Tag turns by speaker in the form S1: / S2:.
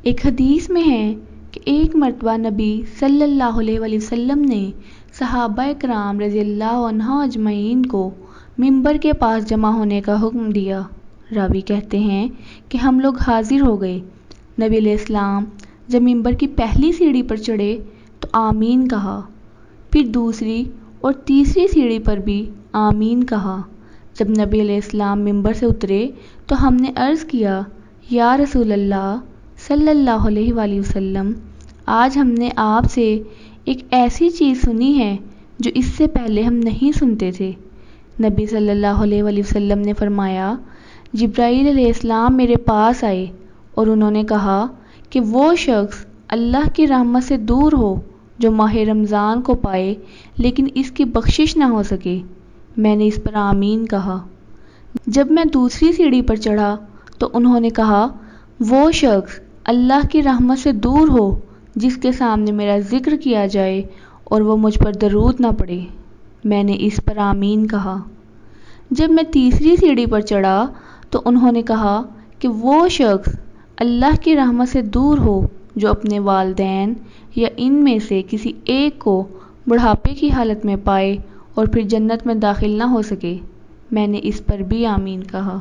S1: ایک حدیث میں ہے کہ ایک مرتبہ نبی صلی اللہ علیہ وآلہ وسلم نے صحابہ کرام رضی اللہ عنہ اجمعین کو منبر کے پاس جمع ہونے کا حکم دیا۔ راوی کہتے ہیں کہ ہم لوگ حاضر ہو گئے۔ نبی علیہ السلام جب منبر کی پہلی سیڑھی پر چڑھے تو آمین کہا، پھر دوسری اور تیسری سیڑھی پر بھی آمین کہا۔ جب نبی علیہ السلام منبر سے اترے تو ہم نے عرض کیا، یا رسول اللہ صلی اللہ علیہ وآلہ وسلم، آج ہم نے آپ سے ایک ایسی چیز سنی ہے جو اس سے پہلے ہم نہیں سنتے تھے۔ نبی صلی اللہ علیہ وآلہ وسلم نے فرمایا، جبرائیل علیہ السلام میرے پاس آئے اور انہوں نے کہا کہ وہ شخص اللہ کی رحمت سے دور ہو جو ماہ رمضان کو پائے لیکن اس کی بخشش نہ ہو سکے۔ میں نے اس پر آمین کہا۔ جب میں دوسری سیڑھی پر چڑھا تو انہوں نے کہا، وہ شخص اللہ کی رحمت سے دور ہو جس کے سامنے میرا ذکر کیا جائے اور وہ مجھ پر درود نہ پڑے۔ میں نے اس پر آمین کہا۔ جب میں تیسری سیڑھی پر چڑھا تو انہوں نے کہا کہ وہ شخص اللہ کی رحمت سے دور ہو جو اپنے والدین یا ان میں سے کسی ایک کو بڑھاپے کی حالت میں پائے اور پھر جنت میں داخل نہ ہو سکے۔ میں نے اس پر بھی آمین کہا۔